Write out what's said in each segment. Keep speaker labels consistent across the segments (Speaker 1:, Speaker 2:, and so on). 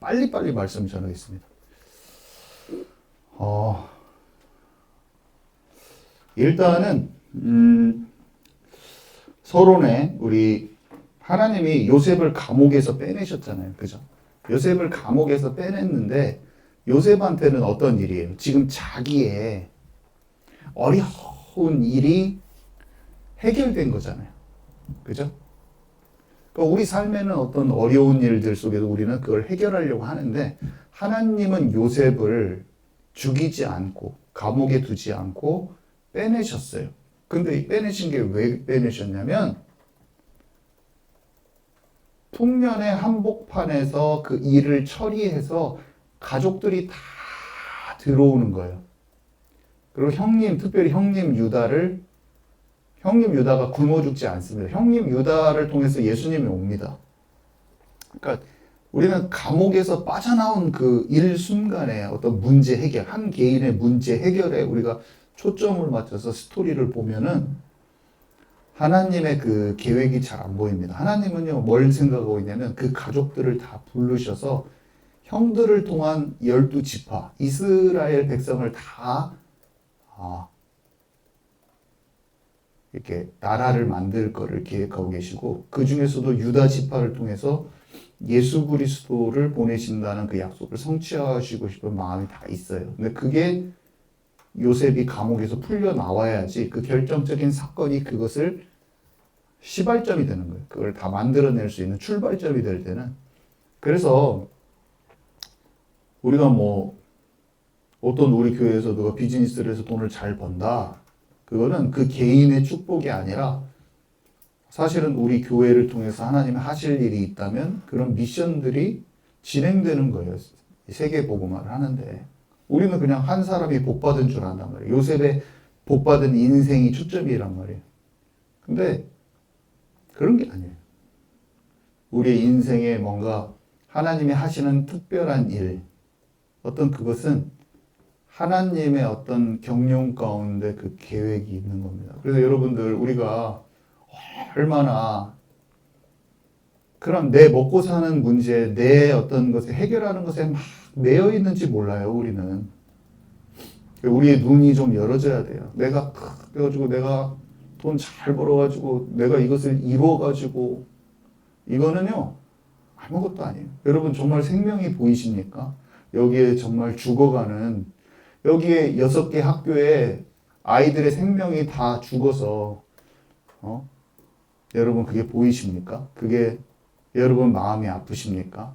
Speaker 1: 빨리빨리 말씀 전하겠습니다. 일단은 서론에 우리 하나님이 요셉을 감옥에서 빼내셨잖아요. 그죠? 요셉을 감옥에서 빼냈는데 요셉한테는 어떤 일이에요? 지금 자기의 어려운 일이 해결된 거잖아요. 그죠? 그러니까 우리 삶에는 어떤 어려운 일들 속에서 우리는 그걸 해결하려고 하는데 하나님은 요셉을 죽이지 않고 감옥에 두지 않고 빼내셨어요. 근데 빼내신 게 왜 빼내셨냐면 풍년의 한복판에서 그 일을 처리해서 가족들이 다 들어오는 거예요. 그리고 특별히 형님 유다가 굶어 죽지 않습니다. 형님 유다를 통해서 예수님이 옵니다. 그러니까 우리는 감옥에서 빠져나온 그 일순간에 어떤 문제 해결, 한 개인의 문제 해결에 우리가 초점을 맞춰서 스토리를 보면은 하나님의 그 계획이 잘 안 보입니다. 하나님은요, 뭘 생각하고 있냐면 그 가족들을 다 부르셔서 형들을 통한 12지파, 이스라엘 백성을 다 이렇게 나라를 만들 거를 계획하고 계시고 그 중에서도 유다 지파를 통해서 예수 그리스도를 보내신다는 그 약속을 성취하시고 싶은 마음이 다 있어요. 근데 그게 요셉이 감옥에서 풀려 나와야지 그 결정적인 사건이 그것을 시발점이 되는 거예요. 그걸 다 만들어낼 수 있는 출발점이 될 때는. 그래서 우리가 어떤 우리 교회에서 누가 비즈니스를 해서 돈을 잘 번다. 그거는 그 개인의 축복이 아니라 사실은 우리 교회를 통해서 하나님이 하실 일이 있다면 그런 미션들이 진행되는 거예요. 세계 복음화를 하는데 우리는 그냥 한 사람이 복받은 줄 안단 말이에요. 요셉의 복받은 인생이 초점이란 말이에요. 근데 그런 게 아니에요. 우리의 인생에 뭔가 하나님이 하시는 특별한 일, 어떤 그것은 하나님의 어떤 경륜 가운데 그 계획이 있는 겁니다. 그래서 여러분들 우리가 얼마나 그런 내 먹고 사는 문제, 내 어떤 것을 해결하는 것에 막 매여 있는지 몰라요, 우리는. 우리의 눈이 좀 열어져야 돼요. 내가 돈 잘 벌어가지고 내가 이것을 이루어가지고 이거는요 아무것도 아니에요. 여러분 정말 생명이 보이십니까? 여기에 정말 죽어가는 여기에 6개 학교에 아이들의 생명이 다 죽어서 여러분 그게 보이십니까? 그게 여러분 마음이 아프십니까?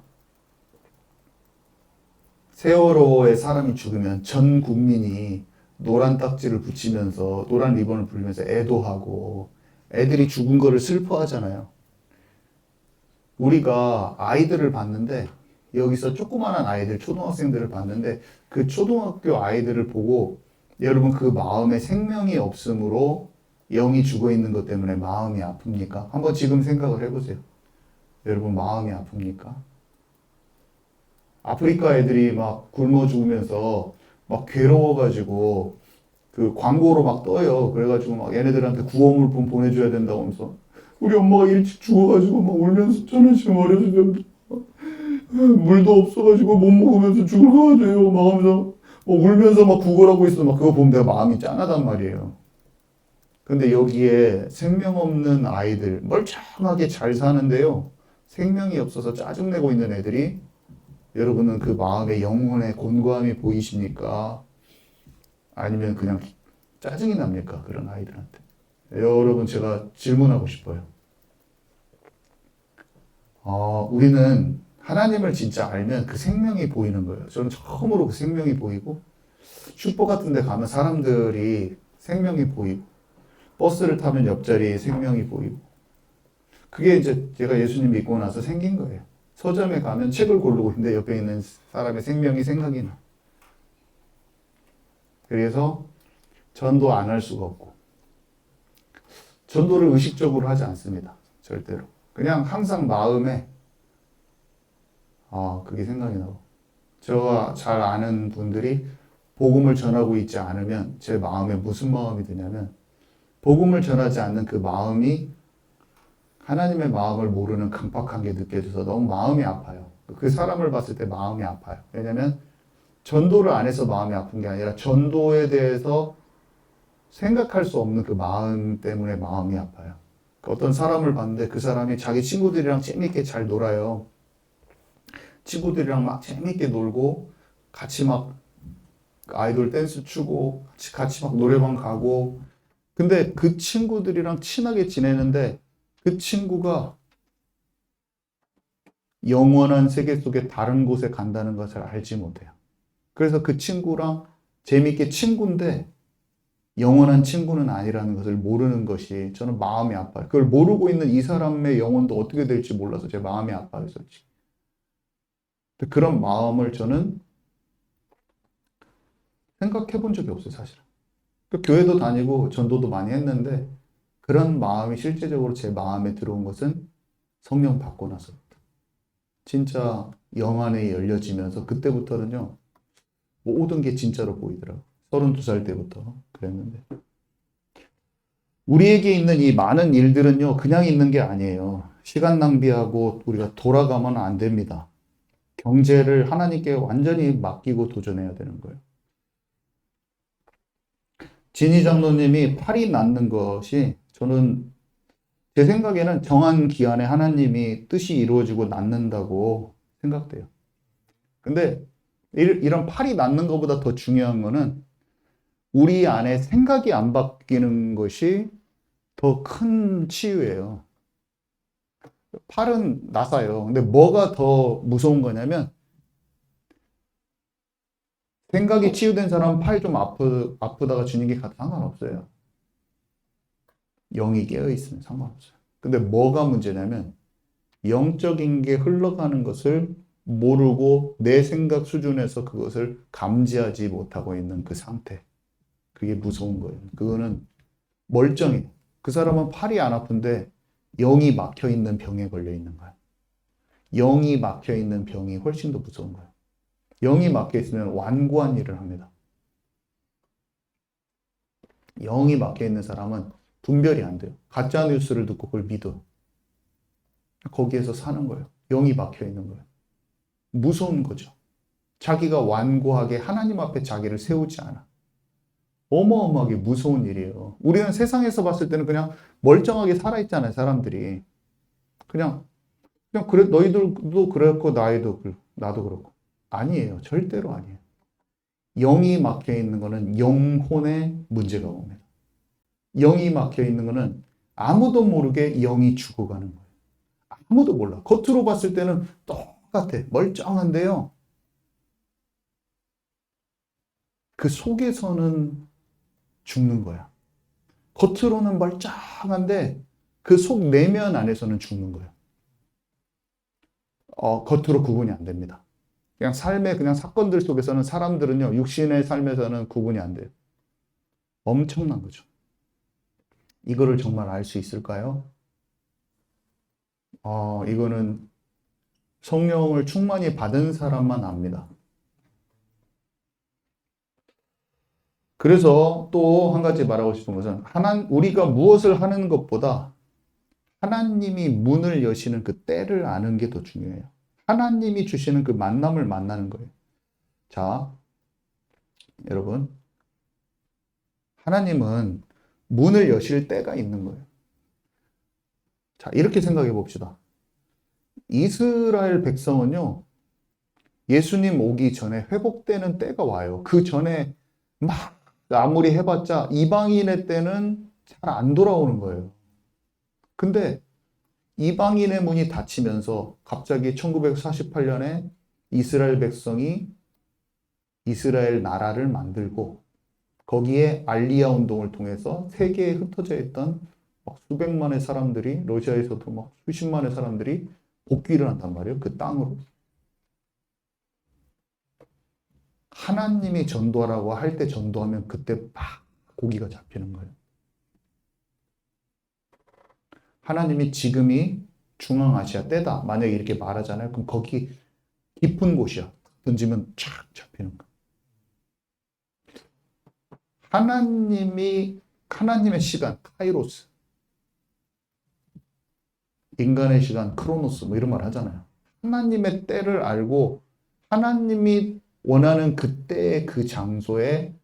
Speaker 1: 세월호에 사람이 죽으면 전 국민이 노란 딱지를 붙이면서 노란 리본을 불면서 애도하고 애들이 죽은 거를 슬퍼하잖아요. 우리가 아이들을 봤는데 여기서 조그마한 아이들, 초등학생들을 봤는데 그 초등학교 아이들을 보고 여러분 그 마음에 생명이 없으므로 영이 죽어 있는 것 때문에 마음이 아픕니까? 한번 지금 생각을 해보세요. 여러분 마음이 아픕니까? 아프리카 애들이 막 굶어 죽으면서 막 괴로워가지고 그 광고로 막 떠요. 그래가지고 막 얘네들한테 구호물품 보내줘야 된다고 하면서 우리 엄마가 일찍 죽어가지고 막 울면서 전화씩 말해주세요. 물도 없어가지고 못 먹으면서 죽을 것 같아요. 막 하면서 막 울면서 막 구걸하고 있어. 막 그거 보면 내가 마음이 짠하단 말이에요. 근데 여기에 생명 없는 아이들 멀쩡하게 잘 사는데요. 생명이 없어서 짜증내고 있는 애들이 여러분은 그 마음의 영혼의 곤고함이 보이십니까? 아니면 그냥 짜증이 납니까? 그런 아이들한테. 여러분 제가 질문하고 싶어요. 우리는 하나님을 진짜 알면 그 생명이 보이는 거예요. 저는 처음으로 그 생명이 보이고 슈퍼 같은 데 가면 사람들이 생명이 보이고 버스를 타면 옆자리에 생명이 보이고 그게 이제 제가 예수님 믿고 나서 생긴 거예요. 서점에 가면 책을 고르고 있는데 옆에 있는 사람의 생명이 생각이 나. 그래서 전도 안 할 수가 없고 전도를 의식적으로 하지 않습니다. 절대로. 그냥 항상 마음에 그게 생각이 나고 저와 잘 아는 분들이 복음을 전하고 있지 않으면 제 마음에 무슨 마음이 드냐면 복음을 전하지 않는 그 마음이 하나님의 마음을 모르는 강팍한 게 느껴져서 너무 마음이 아파요. 그 사람을 봤을 때 마음이 아파요. 왜냐면 전도를 안 해서 마음이 아픈 게 아니라 전도에 대해서 생각할 수 없는 그 마음 때문에 마음이 아파요. 어떤 사람을 봤는데 그 사람이 자기 친구들이랑 재밌게 잘 놀아요. 친구들이랑 막 재밌게 놀고 같이 막 아이돌 댄스 추고 같이 막 노래방 가고 근데 그 친구들이랑 친하게 지내는데 그 친구가 영원한 세계 속에 다른 곳에 간다는 것을 알지 못해요. 그래서 그 친구랑 재밌게 친구인데 영원한 친구는 아니라는 것을 모르는 것이 저는 마음이 아파요. 그걸 모르고 있는 이 사람의 영혼도 어떻게 될지 몰라서 제 마음이 아파요, 솔직히. 그런 마음을 저는 생각해 본 적이 없어요, 사실은. 교회도 다니고 전도도 많이 했는데 그런 마음이 실제적으로 제 마음에 들어온 것은 성령 받고 나서부터. 진짜 영 안에 열려지면서 그때부터는요, 모든 게 진짜로 보이더라고요. 32살 때부터 그랬는데. 우리에게 있는 이 많은 일들은요, 그냥 있는 게 아니에요. 시간 낭비하고 우리가 돌아가면 안 됩니다. 경제를 하나님께 완전히 맡기고 도전해야 되는 거예요. 진희 장로님이 팔이 낫는 것이 저는 제 생각에는 정한 기한에 하나님이 뜻이 이루어지고 낫는다고 생각돼요. 근데 이런 팔이 낫는 것보다 더 중요한 거는 우리 안에 생각이 안 바뀌는 것이 더 큰 치유예요. 팔은 나사요. 근데 뭐가 더 무서운 거냐면 생각이 치유된 사람은 팔 좀 아프다가 주님께 가도 상관없어요. 영이 깨어있으면 상관없어요. 근데 뭐가 문제냐면 영적인 게 흘러가는 것을 모르고 내 생각 수준에서 그것을 감지하지 못하고 있는 그 상태. 그게 무서운 거예요. 그거는 멀쩡해. 그 사람은 팔이 안 아픈데 영이 막혀 있는 병에 걸려 있는 거야. 영이 막혀 있는 병이 훨씬 더 무서운 거야. 영이 막혀 있으면 완고한 일을 합니다. 영이 막혀 있는 사람은 분별이 안 돼요. 가짜 뉴스를 듣고 그걸 믿어. 거기에서 사는 거예요. 영이 막혀 있는 거예요. 무서운 거죠. 자기가 완고하게 하나님 앞에 자기를 세우지 않아. 어마어마하게 무서운 일이에요. 우리는 세상에서 봤을 때는 그냥 멀쩡하게 살아있잖아요, 사람들이. 그냥 그래, 너희들도 그렇고, 나도 그렇고. 아니에요. 절대로 아니에요. 영이 막혀 있는 거는 영혼에 문제가 옵니다. 영이 막혀 있는 거는 아무도 모르게 영이 죽어가는 거예요. 아무도 몰라. 겉으로 봤을 때는 똑같아. 멀쩡한데요. 그 속에서는 죽는 거야. 겉으로는 멀쩡한데 그 속 내면 안에서는 죽는 거예요. 겉으로 구분이 안 됩니다. 그냥 삶의 그냥 사건들 속에서는 사람들은요, 육신의 삶에서는 구분이 안 돼요. 엄청난 거죠. 이거를 정말 알 수 있을까요? 이거는 성령을 충만히 받은 사람만 압니다. 그래서 또 한 가지 말하고 싶은 것은 우리가 무엇을 하는 것보다 하나님이 문을 여시는 그 때를 아는 게 더 중요해요. 하나님이 주시는 그 만남을 만나는 거예요. 자, 여러분, 하나님은 문을 여실 때가 있는 거예요. 자, 이렇게 생각해 봅시다. 이스라엘 백성은요, 예수님 오기 전에 회복되는 때가 와요. 그 전에 막 아무리 해봤자 이방인의 때는 잘 안 돌아오는 거예요. 근데 이방인의 문이 닫히면서 갑자기 1948년에 이스라엘 백성이 이스라엘 나라를 만들고 거기에 알리야 운동을 통해서 세계에 흩어져 있던 막 수백만의 사람들이 러시아에서도 막 수십만의 사람들이 복귀를 한단 말이에요. 그 땅으로. 하나님이 전도하라고 할 때 전도하면 그때 막 고기가 잡히는 거예요. 하나님이 지금이 중앙아시아 때다. 만약에 이렇게 말하잖아요. 그럼 거기 깊은 곳이야. 던지면 쫙 잡히는 거예요. 하나님의 시간, 카이로스. 인간의 시간, 크로노스, 뭐 이런 말 하잖아요. 하나님의 때를 알고 하나님이 원하는 그때의 그 장소에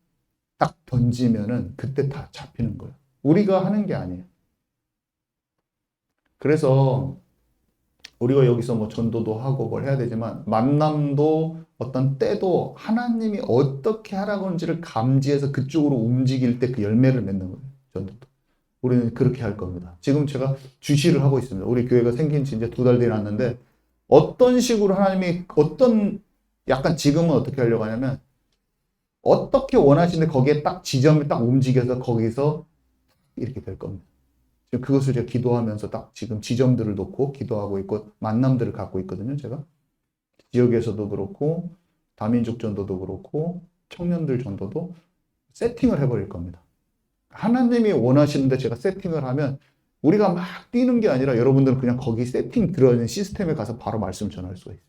Speaker 1: 딱 던지면은 그때 다 잡히는 거예요. 우리가 하는 게 아니에요. 그래서 우리가 여기서 뭐 전도도 하고 뭘 해야 되지만 만남도 어떤 때도 하나님이 어떻게 하라고 하는지를 감지해서 그쪽으로 움직일 때 그 열매를 맺는 거예요. 전도도. 우리는 그렇게 할 겁니다. 지금 제가 주시를 하고 있습니다. 우리 교회가 생긴 지 이제 2달 되었는데 어떤 식으로 하나님이 약간 지금은 어떻게 하려고 하냐면 어떻게 원하시는데 거기에 딱 지점이 딱 움직여서 거기서 이렇게 될 겁니다. 지금 그것을 제가 기도하면서 딱 지금 지점들을 놓고 기도하고 있고 만남들을 갖고 있거든요. 제가 지역에서도 그렇고 다민족 전도도 그렇고 청년들 전도도 세팅을 해버릴 겁니다. 하나님이 원하시는데 제가 세팅을 하면 우리가 막 뛰는 게 아니라 여러분들은 그냥 거기 세팅 들어있는 시스템에 가서 바로 말씀을 전할 수가 있어요.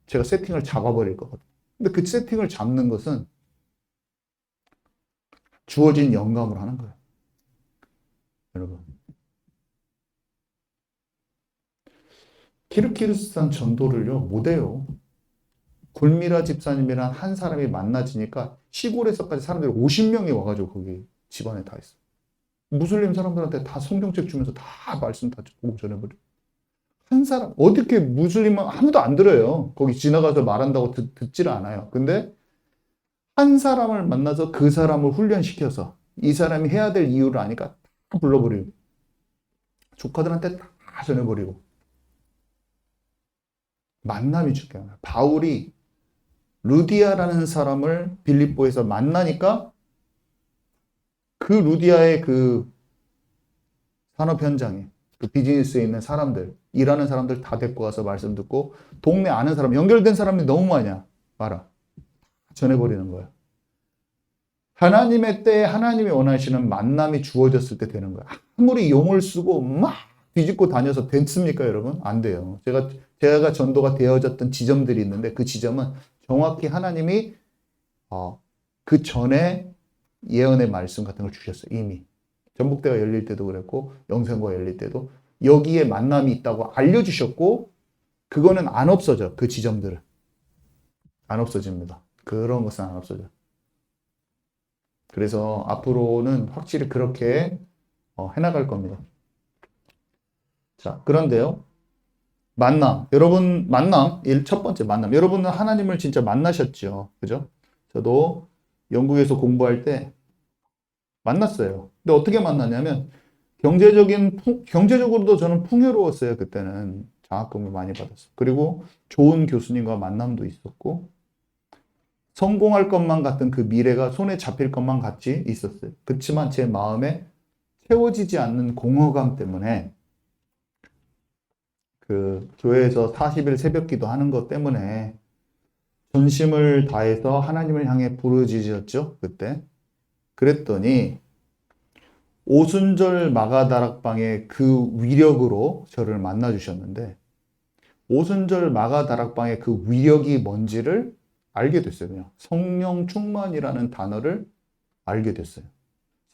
Speaker 1: 제가 세팅을 잡아버릴 거거든요. 근데 그 세팅을 잡는 것은 주어진 영감으로 하는 거예요. 여러분. 키르기스스탄 전도를요, 못해요. 굴미라 집사님이랑 한 사람이 만나지니까 시골에서까지 사람들이 50명이 와가지고 거기 집안에 다 있어. 무슬림 사람들한테 다 성경책 주면서 다 말씀 다 보고 전해버려. 한 사람, 어떻게 무슬림은 아무도 안 들어요. 거기 지나가서 말한다고 듣지를 않아요. 근데 한 사람을 만나서 그 사람을 훈련시켜서 이 사람이 해야 될 이유를 아니까 다 불러버리고 조카들한테 다 전해버리고 만남이 중요해요. 바울이 루디아라는 사람을 빌립보에서 만나니까 그 루디아의 그 산업 현장에 그 비즈니스에 있는 사람들, 일하는 사람들 다 데리고 와서 말씀 듣고 동네 아는 사람, 연결된 사람이 너무 많냐? 봐라. 전해버리는 거예요. 하나님의 때에 하나님이 원하시는 만남이 주어졌을 때 되는 거예요. 아무리 용을 쓰고 막 뒤집고 다녀서 됐습니까, 여러분? 안 돼요. 제가 전도가 되어졌던 지점들이 있는데 그 지점은 정확히 하나님이 그 전에 예언의 말씀 같은 걸 주셨어요. 이미. 전북대가 열릴 때도 그랬고 영생고가 열릴 때도 여기에 만남이 있다고 알려주셨고 그거는 안 없어져. 그 지점들은. 안 없어집니다. 그런 것은 안 없어져. 그래서 앞으로는 확실히 그렇게 해나갈 겁니다. 자, 그런데요. 만남. 여러분, 첫 번째 만남. 여러분은 하나님을 진짜 만나셨죠. 그죠? 저도 영국에서 공부할 때 만났어요. 근데 어떻게 만났냐면, 경제적으로도 저는 풍요로웠어요. 그때는 장학금을 많이 받았어요. 그리고 좋은 교수님과 만남도 있었고, 성공할 것만 같은 그 미래가 손에 잡힐 것만 같이 있었어요. 그렇지만 제 마음에 채워지지 않는 공허감 때문에 그 교회에서 40일 새벽 기도 하는 것 때문에 전심을 다해서 하나님을 향해 부르짖었죠. 그때. 그랬더니 오순절 마가다락방의 그 위력으로 저를 만나 주셨는데 오순절 마가다락방의 그 위력이 뭔지를 알게 됐어요. 그냥 성령 충만이라는 단어를 알게 됐어요.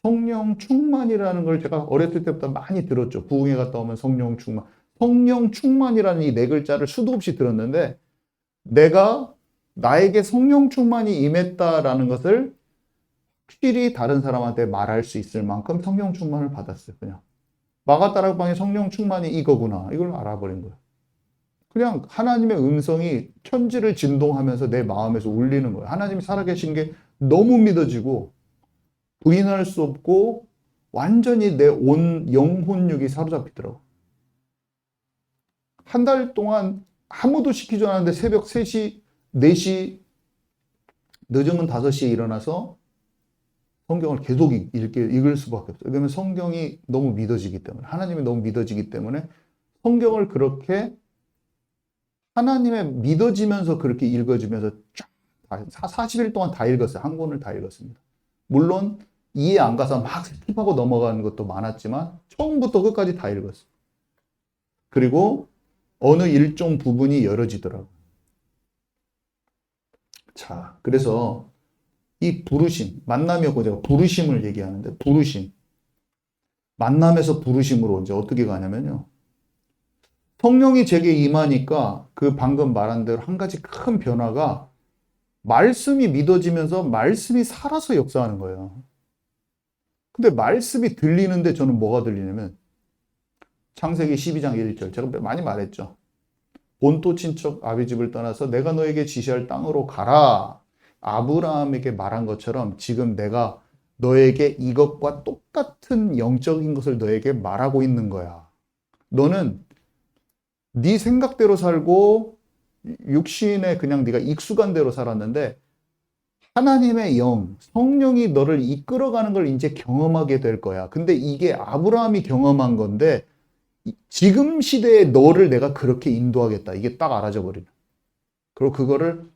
Speaker 1: 성령 충만이라는 걸 제가 어렸을 때부터 많이 들었죠. 부흥회 갔다 오면 성령 충만. 성령 충만이라는 이 네 글자를 수도 없이 들었는데 나에게 성령 충만이 임했다라는 것을 확실히 다른 사람한테 말할 수 있을 만큼 성령 충만을 받았어요. 그냥 마가다락방의 성령 충만이 이거구나. 이걸 알아버린 거예요. 그냥 하나님의 음성이 천지를 진동하면서 내 마음에서 울리는 거예요. 하나님이 살아계신 게 너무 믿어지고 부인할 수 없고 완전히 내 온 영혼육이 사로잡히더라고. 한 달 동안 아무도 시키지 않았는데 새벽 3시, 4시, 늦으면 5시에 일어나서 성경을 계속 읽을 수밖에 없어요. 왜냐하면 성경이 너무 믿어지기 때문에, 하나님이 너무 믿어지기 때문에 성경을 그렇게 하나님의 믿어지면서 그렇게 읽어지면서 쫙 40일 동안 다 읽었어요. 한 권을 다 읽었습니다. 물론 이해 안 가서 막 스킵하고 넘어가는 것도 많았지만 처음부터 끝까지 다 읽었어요. 그리고 어느 일종 부분이 열어지더라고요. 자, 그래서 이 부르심, 만남이었고 제가 부르심을 얘기하는데 부르심. 만남에서 부르심으로 이제 어떻게 가냐면요. 성령이 제게 임하니까 그 방금 말한 대로 한 가지 큰 변화가 말씀이 믿어지면서 말씀이 살아서 역사하는 거예요. 근데 말씀이 들리는데 저는 뭐가 들리냐면 창세기 12장 1절 제가 많이 말했죠. 본토 친척 아비집을 떠나서 내가 너에게 지시할 땅으로 가라. 아브라함에게 말한 것처럼 지금 내가 너에게 이것과 똑같은 영적인 것을 너에게 말하고 있는 거야. 너는 네 생각대로 살고 육신에 그냥 네가 익숙한 대로 살았는데 하나님의 영, 성령이 너를 이끌어가는 걸 이제 경험하게 될 거야. 근데 이게 아브라함이 경험한 건데 지금 시대에 너를 내가 그렇게 인도하겠다. 이게 딱 알아져 버리는. 그리고 그거를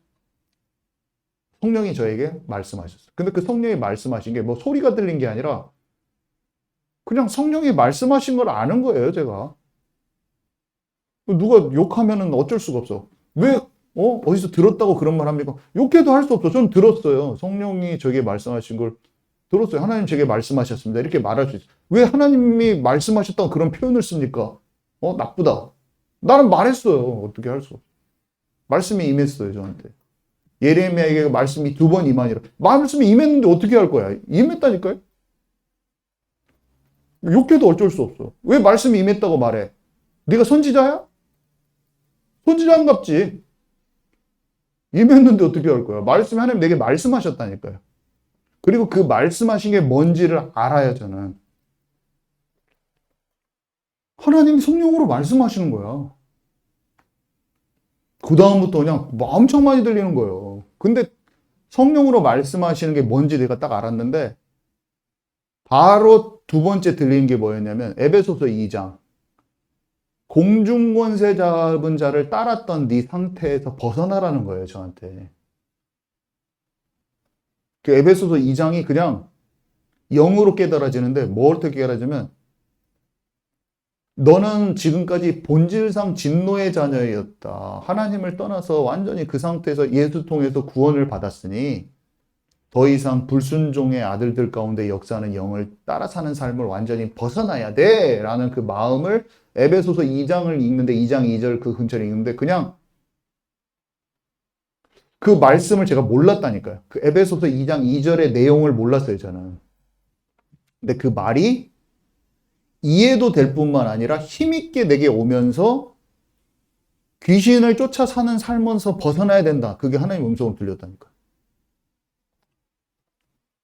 Speaker 1: 성령이 저에게 말씀하셨어요. 근데 그 성령이 말씀하신 게 뭐 소리가 들린 게 아니라 그냥 성령이 말씀하신 걸 아는 거예요, 제가. 누가 욕하면은 어쩔 수가 없어. 왜, 어디서 들었다고 그런 말 합니까? 욕해도 할 수 없어. 저는 들었어요. 성령이 저에게 말씀하신 걸 들었어요. 하나님 제게 말씀하셨습니다. 이렇게 말할 수 있어요. 왜 하나님이 말씀하셨다고 그런 표현을 씁니까? 나쁘다. 나는 말했어요. 어떻게 할 수 없어. 말씀이 임했어요, 저한테. 예레미야에게 말씀이 2번 임하니라. 말씀이 임했는데 어떻게 할 거야? 임했다니까요? 욕해도 어쩔 수 없어. 왜 말씀이 임했다고 말해? 네가 선지자야? 선지자인갑지. 임했는데 어떻게 할 거야? 말씀이 하나님 내게 말씀하셨다니까요. 그리고 그 말씀하신 게 뭔지를 알아야 저는. 하나님이 성령으로 말씀하시는 거야. 그 다음부터 그냥 엄청 많이 들리는 거예요. 근데 성령으로 말씀하시는 게 뭔지 내가 딱 알았는데 바로 두 번째 들리는 게 뭐였냐면 에베소서 2장. 공중권세 잡은 자를 따랐던 네 상태에서 벗어나라는 거예요, 저한테. 그 에베소서 2장이 그냥 영으로 깨달아지는데 뭐 어떻게 깨달아지면 너는 지금까지 본질상 진노의 자녀였다. 하나님을 떠나서 완전히 그 상태에서 예수 통해서 구원을 받았으니 더 이상 불순종의 아들들 가운데 역사하는 영을 따라 사는 삶을 완전히 벗어나야 돼. 라는 그 마음을 에베소서 2장을 읽는데 2장 2절 그 근처를 읽는데 그냥 그 말씀을 제가 몰랐다니까요. 그 에베소서 2장 2절의 내용을 몰랐어요, 저는. 근데 그 말이 이해도 될 뿐만 아니라 힘있게 내게 오면서 귀신을 쫓아 사는 삶에서 벗어나야 된다. 그게 하나님의 음성으로 들렸다니까요.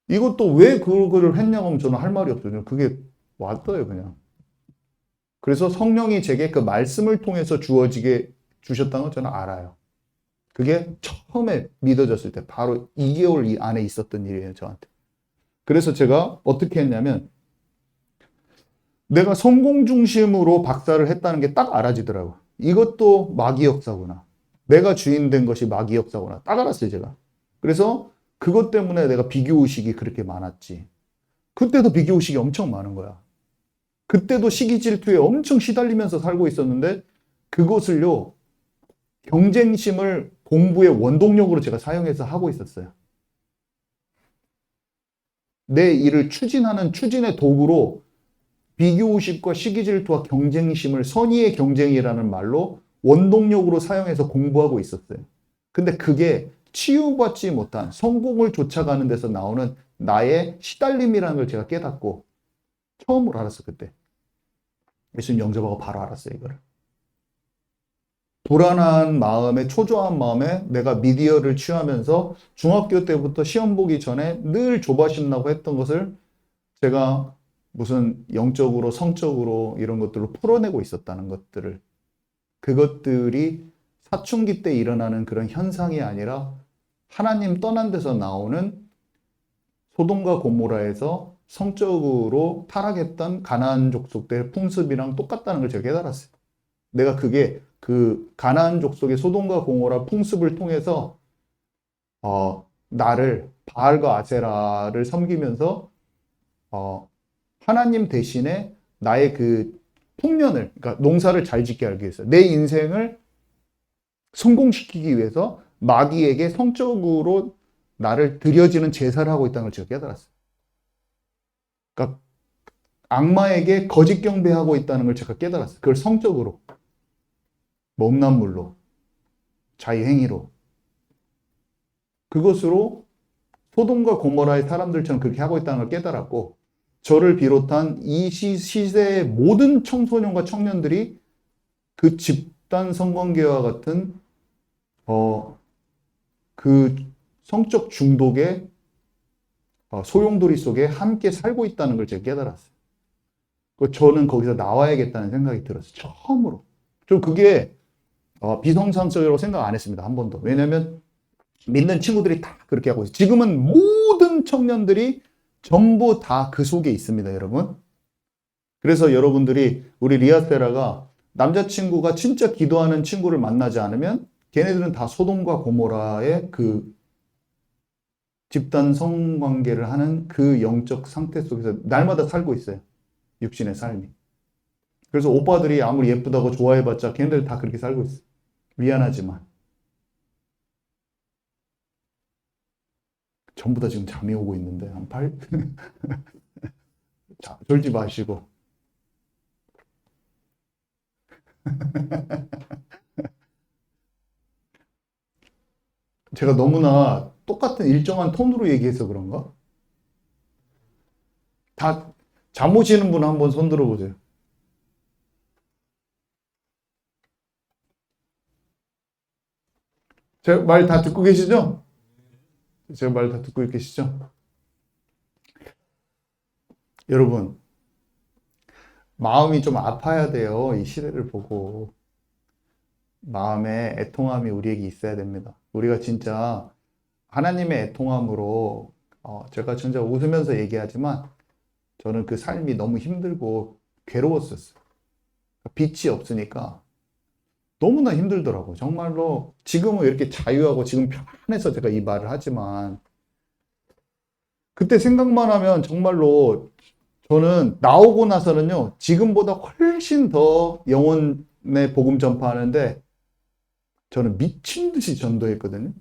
Speaker 1: 이것도 왜 그걸 했냐고 하면 저는 할 말이 없어요. 그게 왔어요, 그냥. 그래서 성령이 제게 그 말씀을 통해서 주셨다는 걸 저는 알아요. 그게 처음에 믿어졌을 때 바로 2개월 안에 있었던 일이에요, 저한테. 그래서 제가 어떻게 했냐면 내가 성공 중심으로 박사를 했다는 게 딱 알아지더라고요. 이것도 마귀 역사구나. 내가 주인 된 것이 마귀 역사구나. 딱 알았어요, 제가. 그래서 그것 때문에 내가 비교의식이 그렇게 많았지. 그때도 비교의식이 엄청 많은 거야. 그때도 시기 질투에 엄청 시달리면서 살고 있었는데 그것을요, 경쟁심을 공부의 원동력으로 제가 사용해서 하고 있었어요. 내 일을 추진하는 추진의 도구로 비교의식과 시기질투와 경쟁심을 선의의 경쟁이라는 말로 원동력으로 사용해서 공부하고 있었어요. 근데 그게 치유받지 못한 성공을 쫓아가는 데서 나오는 나의 시달림이라는 걸 제가 깨닫고 처음으로 알았어요, 그때. 예수님 영접하고 바로 알았어요, 이거를. 불안한 마음에, 초조한 마음에 내가 미디어를 취하면서 중학교 때부터 시험 보기 전에 늘 조바심 나고 했던 것을 제가 무슨 영적으로, 성적으로 이런 것들로 풀어내고 있었다는 것들을, 그것들이 사춘기 때 일어나는 그런 현상이 아니라 하나님 떠난 데서 나오는 소돔과 고모라에서 성적으로 타락했던 가나안 족속들의 풍습이랑 똑같다는 걸 제가 깨달았어요. 내가 그게 그 가나안 족속의 소돔과 고모라 풍습을 통해서 나를 바알과 아세라를 섬기면서 하나님 대신에 나의 그 풍년을, 그러니까 농사를 잘 짓게 하기 위해서 내 인생을 성공시키기 위해서 마귀에게 성적으로 나를 드려지는 제사를 하고 있다는 걸 제가 깨달았어요. 그러니까 악마에게 거짓 경배하고 있다는 걸 제가 깨달았어요. 그걸 성적으로. 뭐 음란물로, 자유행위로. 그것으로 소돔과 고모라의 사람들처럼 그렇게 하고 있다는 걸 깨달았고, 저를 비롯한 이 시대의 모든 청소년과 청년들이 그 집단 성관계와 같은 그 성적 중독의 소용돌이 속에 함께 살고 있다는 걸 제가 깨달았어요. 저는 거기서 나와야겠다는 생각이 들었어요. 처음으로. 좀 그게 비성상적이라고 생각 안 했습니다. 한 번도. 왜냐하면 믿는 친구들이 다 그렇게 하고 있어요. 지금은 모든 청년들이 전부 다 그 속에 있습니다, 여러분. 그래서 여러분들이 우리 리아세라가 남자친구가 진짜 기도하는 친구를 만나지 않으면 걔네들은 다 소돔과 고모라의 그 집단 성관계를 하는 그 영적 상태 속에서 날마다 살고 있어요. 육신의 삶이. 그래서 오빠들이 아무리 예쁘다고 좋아해봤자 걔네들 다 그렇게 살고 있어요. 미안하지만. 전부 다 지금 잠이 오고 있는데 한 8? 자, 졸지 마시고. 제가 너무나 똑같은 일정한 톤으로 얘기해서 그런가? 다 잠 오시는 분 한번 손 들어보세요. 제 말 다 듣고 계시죠? 제 말 다 듣고 계시죠? 여러분, 마음이 좀 아파야 돼요. 이 시대를 보고. 마음에 애통함이 우리에게 있어야 됩니다. 우리가 진짜 하나님의 애통함으로, 제가 진짜 웃으면서 얘기하지만, 저는 그 삶이 너무 힘들고 괴로웠었어요. 빛이 없으니까 너무나 힘들더라고요. 정말로 지금은 이렇게 자유하고 지금 편해서 제가 이 말을 하지만 그때 생각만 하면 정말로 저는 나오고 나서는요, 지금보다 훨씬 더 영혼의 복음 전파하는데 저는 미친 듯이 전도했거든요.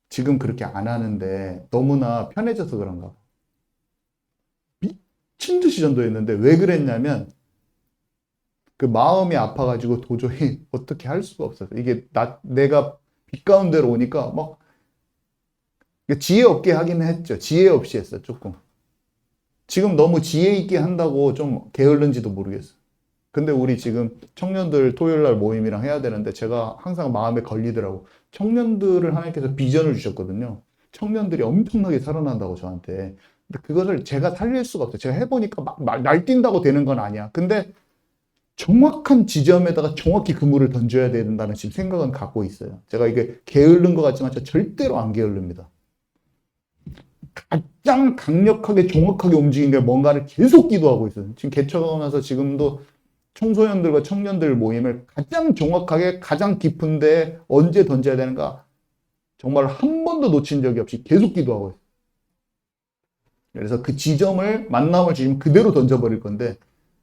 Speaker 1: 지금 그렇게 안 하는데 너무나 편해져서 그런가. 미친 듯이 전도했는데 왜 그랬냐면 그 마음이 아파가지고 도저히 어떻게 할 수가 없었어요. 이게 내가 빛 가운데로 오니까 막 지혜 없게 하긴 했죠. 지혜 없이 했어요, 조금. 지금 너무 지혜 있게 한다고 좀 게을른지도 모르겠어요. 근데 우리 지금 청년들 토요일 날 모임이랑 해야 되는데 제가 항상 마음에 걸리더라고. 청년들을 하나님께서 비전을 주셨거든요. 청년들이 엄청나게 살아난다고 저한테. 근데 그것을 제가 살릴 수가 없어요. 제가 해보니까 막 날뛴다고 되는 건 아니야. 근데 정확한 지점에다가 정확히 그물을 던져야 된다는 지금 생각은 갖고 있어요. 제가 이게 게으른 것 같지만 저 절대로 안 게을릅니다. 가장 강력하게 정확하게 움직인 게 뭔가를 계속 기도하고 있어요. 지금 개척하고 나서 지금도 청소년들과 청년들 모임을 가장 정확하게 가장 깊은데 언제 던져야 되는가 정말 한 번도 놓친 적이 없이 계속 기도하고 있어요. 그래서 그 지점을 만남을 주시면 그대로 던져버릴 건데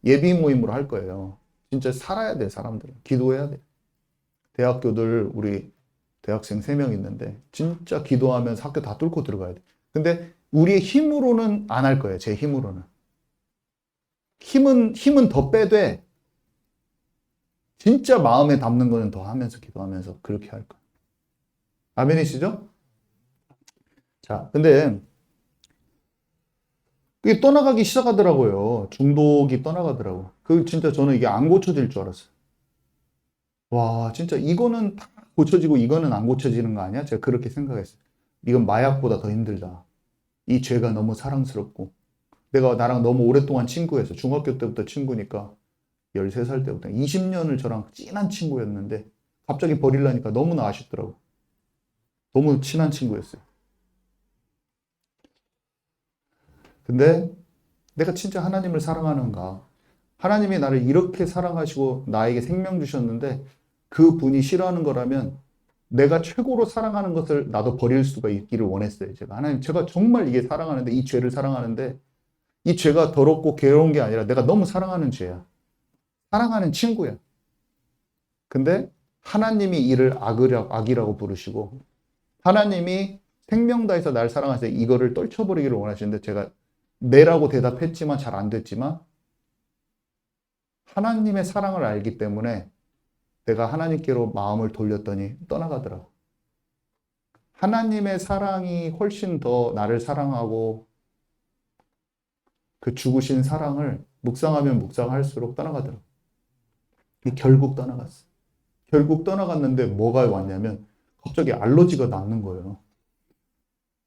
Speaker 1: 예비 모임으로 할 거예요. 진짜 살아야 돼, 사람들은. 기도해야 돼. 대학교들 우리 대학생 3명 있는데 진짜 기도하면서 학교 다 뚫고 들어가야 돼. 근데 우리의 힘으로는 안 할 거예요. 제 힘으로는. 힘은 더 빼되 진짜 마음에 담는 거는 더 하면서 기도하면서 그렇게 할 거예요. 아멘이시죠? 자, 근데 그게 떠나가기 시작하더라고요. 중독이 떠나가더라고. 그 진짜 저는 이게 안 고쳐질 줄 알았어요. 와, 진짜 이거는 다 고쳐지고 이거는 안 고쳐지는 거 아니야? 제가 그렇게 생각했어요. 이건 마약보다 더 힘들다. 이 죄가 너무 사랑스럽고 내가 나랑 너무 오랫동안 친구해서 중학교 때부터 친구니까 13살 때부터 20년을 저랑 친한 친구였는데 갑자기 버리려니까 너무나 아쉽더라고. 너무 친한 친구였어요. 근데 내가 진짜 하나님을 사랑하는가? 하나님이 나를 이렇게 사랑하시고 나에게 생명 주셨는데 그 분이 싫어하는 거라면 내가 최고로 사랑하는 것을 나도 버릴 수가 있기를 원했어요. 제가 하나님, 제가 정말 이게 사랑하는데 이 죄를 사랑하는데 이 죄가 더럽고 괴로운 게 아니라 내가 너무 사랑하는 죄야. 사랑하는 친구야. 근데 하나님이 이를 악이라고 부르시고 하나님이 생명 다해서 날 사랑하셔서 이거를 떨쳐버리기를 원하시는데 제가 네라고 대답했지만 잘 안 됐지만 하나님의 사랑을 알기 때문에 내가 하나님께로 마음을 돌렸더니 떠나가더라고. 하나님의 사랑이 훨씬 더 나를 사랑하고 그 죽으신 사랑을 묵상하면 묵상할수록 떠나가더라고. 결국 떠나갔어. 결국 떠나갔는데 뭐가 왔냐면 갑자기 알러지가 났는 거예요.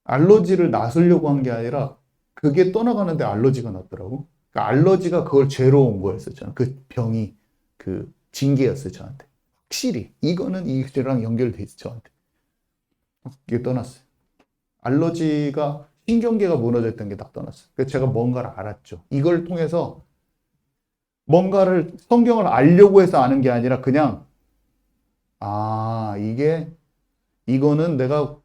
Speaker 1: 알러지를 낳으려고 한 게 아니라 그게 떠나가는데 알러지가 났더라고. 그러니까 알러지가 그걸 죄로 온 거였었잖아. 그 병이 그 징계였어요, 저한테. 확실히 이거는 이 죄랑 연결돼 있어, 저한테. 이게 떠났어요. 알러지가 신경계가 무너졌던 게 딱 떠났어요. 그래서 제가 뭔가를 알았죠. 이걸 통해서 뭔가를 성경을 알려고 해서 아는 게 아니라 그냥 이거는 내가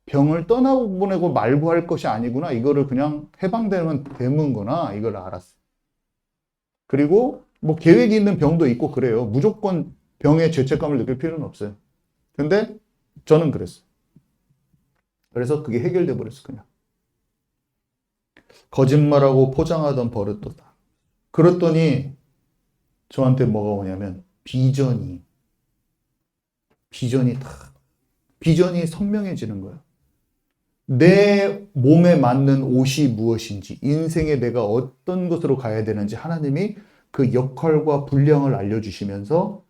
Speaker 1: 병을 떠나보내고 말고 할 것이 아니구나. 이거를 그냥 해방되면 되는구나. 이걸 알았어요. 그리고 뭐 계획이 있는 병도 있고 그래요. 무조건 병에 죄책감을 느낄 필요는 없어요. 근데 저는 그랬어요. 그래서 그게 해결돼 버렸어, 그냥. 거짓말하고 포장하던 버릇도 다. 그랬더니 저한테 뭐가 오냐면 비전이 선명해지는 거예요. 내 몸에 맞는 옷이 무엇인지, 인생에 내가 어떤 것으로 가야 되는지 하나님이 그 역할과 분량을 알려주시면서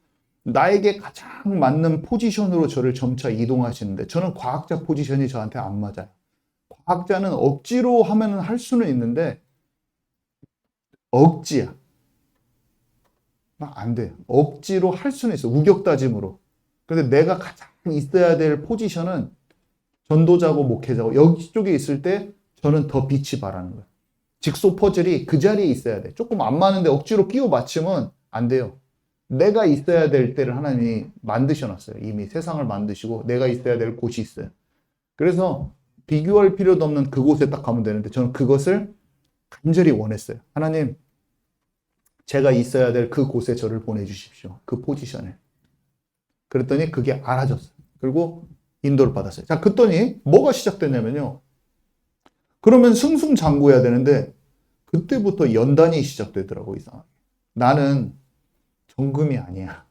Speaker 1: 나에게 가장 맞는 포지션으로 저를 점차 이동하시는데 저는 과학자 포지션이 저한테 안 맞아요. 과학자는 억지로 하면 할 수는 있는데 억지야. 안 돼요. 억지로 할 수는 있어. 우격다짐으로. 근데 내가 가장 있어야 될 포지션은 전도자고 목회자고 여기 쪽에 있을 때 저는 더 빛이 바라는 거예요. 직소 퍼즐이 그 자리에 있어야 돼. 조금 안 맞는데 억지로 끼워 맞추면 안 돼요. 내가 있어야 될 때를 하나님이 만드셔놨어요. 이미 세상을 만드시고 내가 있어야 될 곳이 있어요. 그래서 비교할 필요도 없는 그곳에 딱 가면 되는데 저는 그것을 간절히 원했어요. 하나님, 제가 있어야 될 그곳에 저를 보내주십시오. 그 포지션에. 그랬더니 그게 알아졌어요. 그리고 인도를 받았어요. 자, 그랬더니 뭐가 시작됐냐면요. 그러면 승승장구해야 되는데 그때부터 연단이 시작되더라고요. 이상하게. 나는 정금이 아니야.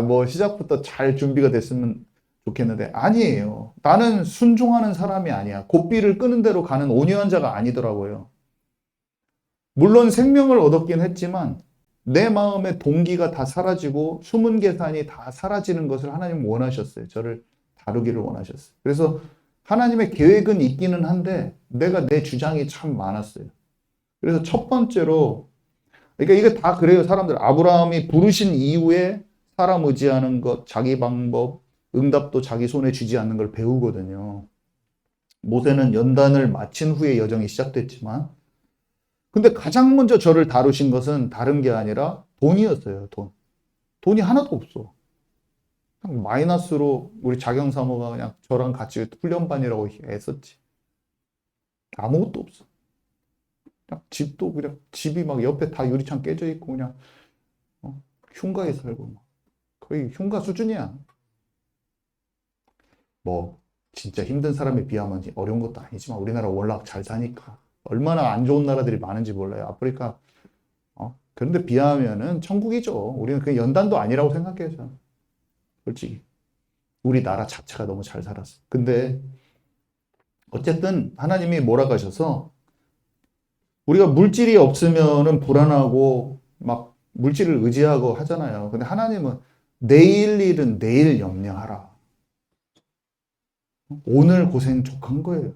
Speaker 1: 뭐 시작부터 잘 준비가 됐으면 좋겠는데 아니에요. 나는 순종하는 사람이 아니야. 고삐를 끄는 대로 가는 온유한 자가 아니더라고요. 물론 생명을 얻었긴 했지만 내 마음의 동기가 다 사라지고 숨은 계산이 다 사라지는 것을 하나님 원하셨어요. 저를 다루기를 원하셨어요. 그래서 하나님의 계획은 있기는 한데 내가 내 주장이 참 많았어요. 그래서 첫 번째로 그러니까 이게 다 그래요. 사람들 아브라함이 부르신 이후에 사람 의지하는 것, 자기 방법, 응답도 자기 손에 쥐지 않는 걸 배우거든요. 모세는 연단을 마친 후에 여정이 시작됐지만 근데 가장 먼저 저를 다루신 것은 다른 게 아니라 돈이었어요. 돈이 하나도 없어. 그냥 마이너스로 우리 자경사모가 그냥 저랑 같이 훈련반이라고 했었지. 아무것도 없어. 그냥 집도 그냥 집이 막 옆에 다 유리창 깨져 있고 그냥 흉가에 살고 막 거의 흉가 수준이야. 뭐 진짜 힘든 사람에 비하면 어려운 것도 아니지만 우리나라 워낙 잘 사니까 얼마나 안 좋은 나라들이 많은지 몰라요. 아프리카. 그런데 비하면은 천국이죠. 우리는 그 연단도 아니라고 생각해요. 저는. 솔직히. 우리나라 자체가 너무 잘 살았어. 근데 어쨌든 하나님이 몰아가셔서 우리가 물질이 없으면은 불안하고 막 물질을 의지하고 하잖아요. 근데 하나님은 내일 일은 내일 염려하라. 오늘 고생 족한 거예요.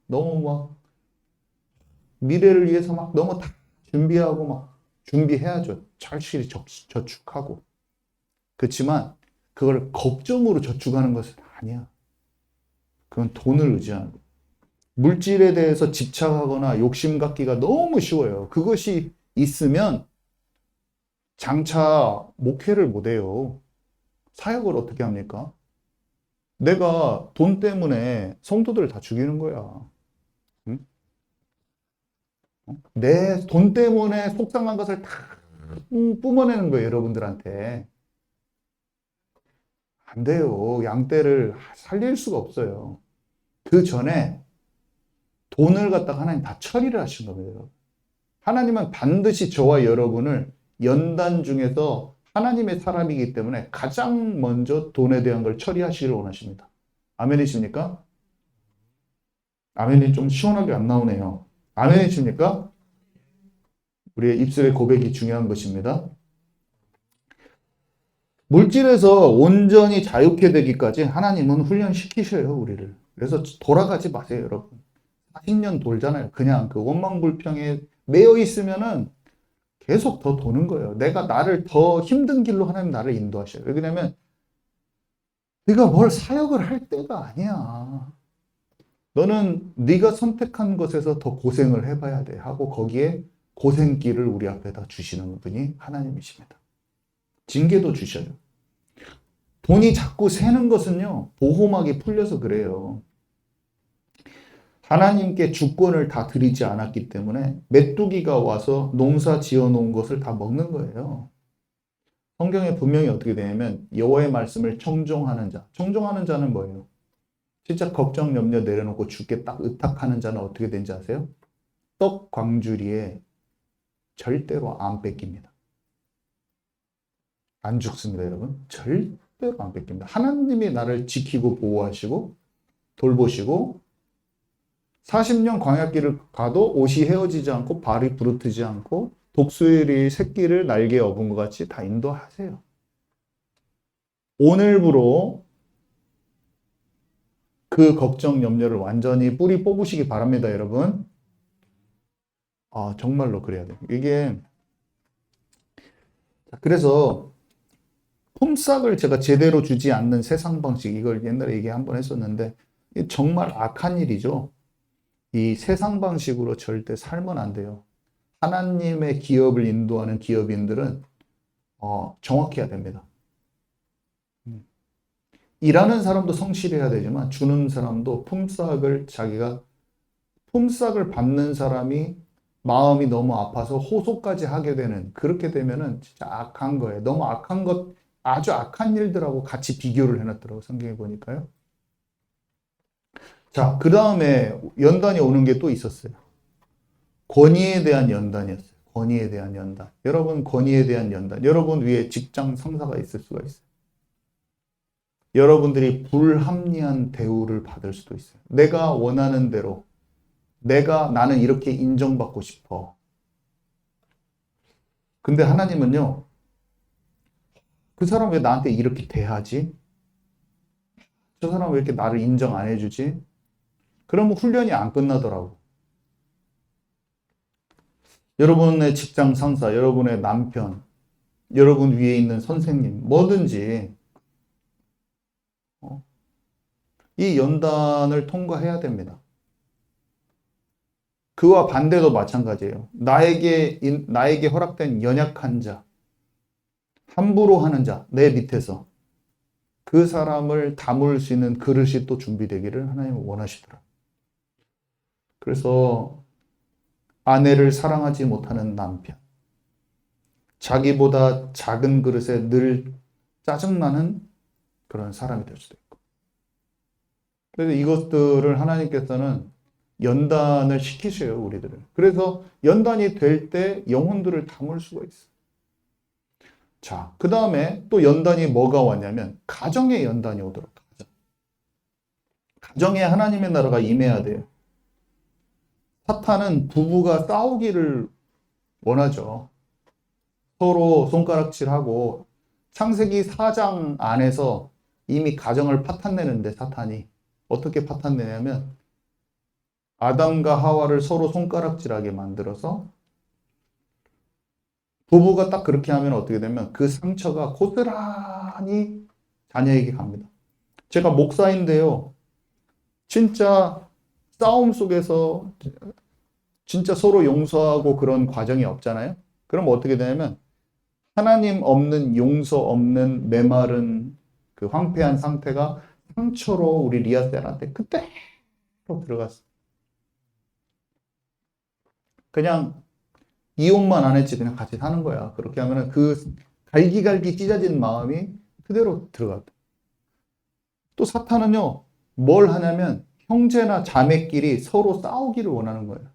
Speaker 1: 너무 막 미래를 위해서 막 너무 다 준비하고 막 준비해야죠. 철실히 저축하고. 그렇지만 그걸 걱정으로 저축하는 것은 아니야. 그건 돈을 의지하는 거예요. 물질에 대해서 집착하거나 욕심 갖기가 너무 쉬워요. 그것이 있으면 장차 목회를 못해요. 사역을 어떻게 합니까? 내가 돈 때문에 성도들을 다 죽이는 거야. 응? 내 돈 때문에 속상한 것을 다 뿜어내는 거예요, 여러분들한테. 안 돼요. 양떼를 살릴 수가 없어요. 그 전에 돈을 갖다가 하나님 다 처리를 하신 겁니다. 하나님은 반드시 저와 여러분을 연단 중에서 하나님의 사람이기 때문에 가장 먼저 돈에 대한 걸 처리하시기를 원하십니다. 아멘이십니까? 아멘이 좀 시원하게 안 나오네요. 아멘이십니까? 우리의 입술의 고백이 중요한 것입니다. 물질에서 온전히 자유케 되기까지 하나님은 훈련시키셔요, 우리를. 그래서 돌아가지 마세요, 여러분. 40년 돌잖아요. 그냥 그 원망불평에 매여 있으면은 계속 더 도는 거예요. 내가 나를 더 힘든 길로 하나님 나를 인도하셔요. 왜냐면 네가 뭘 사역을 할 때가 아니야. 너는 네가 선택한 것에서 더 고생을 해봐야 돼 하고 거기에 고생길을 우리 앞에다 주시는 분이 하나님이십니다. 징계도 주셔요. 돈이 자꾸 새는 것은요, 보호막이 풀려서 그래요. 하나님께 주권을 다 드리지 않았기 때문에 메뚜기가 와서 농사 지어 놓은 것을 다 먹는 거예요. 성경에 분명히 어떻게 되냐면 여호와의 말씀을 청종하는 자. 청종하는 자는 뭐예요? 진짜 걱정 염려 내려놓고 주께 딱 의탁하는 자는 어떻게 된지 아세요? 떡 광주리에 절대로 안 뺏깁니다. 안 죽습니다, 여러분. 절대로 안 뺏깁니다. 하나님이 나를 지키고 보호하시고 돌보시고 40년 광야길을 가도 옷이 헤어지지 않고 발이 부르트지 않고 독수리 새끼를 날개에 업은 것 같이 다 인도하세요. 오늘부로 그 걱정 염려를 완전히 뿌리 뽑으시기 바랍니다, 여러분. 정말로 그래야 돼요. 이게 그래서 품삯을 제가 제대로 주지 않는 세상 방식, 이걸 옛날에 얘기 한번 했었는데 정말 악한 일이죠. 이 세상 방식으로 절대 살면 안 돼요. 하나님의 기업을 인도하는 기업인들은 정확해야 됩니다. 일하는 사람도 성실해야 되지만 주는 사람도 품삯을 받는 사람이 마음이 너무 아파서 호소까지 하게 되는, 그렇게 되면은 진짜 악한 거예요. 너무 악한 것, 아주 악한 일들하고 같이 비교를 해놨더라고요. 성경에 보니까요. 자, 그 다음에 연단이 오는 게 또 있었어요. 권위에 대한 연단이었어요. 권위에 대한 연단. 여러분, 권위에 대한 연단. 여러분 위에 직장 상사가 있을 수가 있어요. 여러분들이 불합리한 대우를 받을 수도 있어요. 내가 원하는 대로, 나는 이렇게 인정받고 싶어. 근데 하나님은요, 그 사람 왜 나한테 이렇게 대하지? 저 사람 왜 이렇게 나를 인정 안 해주지? 그러면 훈련이 안 끝나더라고. 여러분의 직장 상사, 여러분의 남편, 여러분 위에 있는 선생님, 뭐든지 이 연단을 통과해야 됩니다. 그와 반대도 마찬가지예요. 나에게 허락된 연약한 자, 함부로 하는 자, 내 밑에서 그 사람을 담을 수 있는 그릇이 또 준비되기를 하나님은 원하시더라. 그래서 아내를 사랑하지 못하는 남편, 자기보다 작은 그릇에 늘 짜증나는 그런 사람이 될 수도 있고. 그래서 이것들을 하나님께서는 연단을 시키셔요, 우리들을. 그래서 연단이 될 때 영혼들을 담을 수가 있어요. 자, 그 다음에 또 연단이 뭐가 왔냐면 가정의 연단이 오도록 하죠. 가정에 하나님의 나라가 임해야 돼요. 사탄은 부부가 싸우기를 원하죠. 서로 손가락질하고 창세기 4장 안에서 이미 가정을 파탄내는데 사탄이 어떻게 파탄내냐면 아담과 하와를 서로 손가락질하게 만들어서 부부가 딱 그렇게 하면 어떻게 되면 그 상처가 고스란히 자녀에게 갑니다. 제가 목사인데요. 진짜 싸움 속에서 진짜 서로 용서하고 그런 과정이 없잖아요. 그럼 어떻게 되냐면 하나님 없는, 용서 없는 메마른 그 황폐한 상태가 상처로 우리 리아셀한테 그대로 들어갔어. 그냥 이혼만 안 했지 그냥 같이 사는 거야. 그렇게 하면은 그 갈기갈기 찢어진 마음이 그대로 들어갔다. 또 사탄은요, 뭘 하냐면 형제나 자매끼리 서로 싸우기를 원하는 거예요.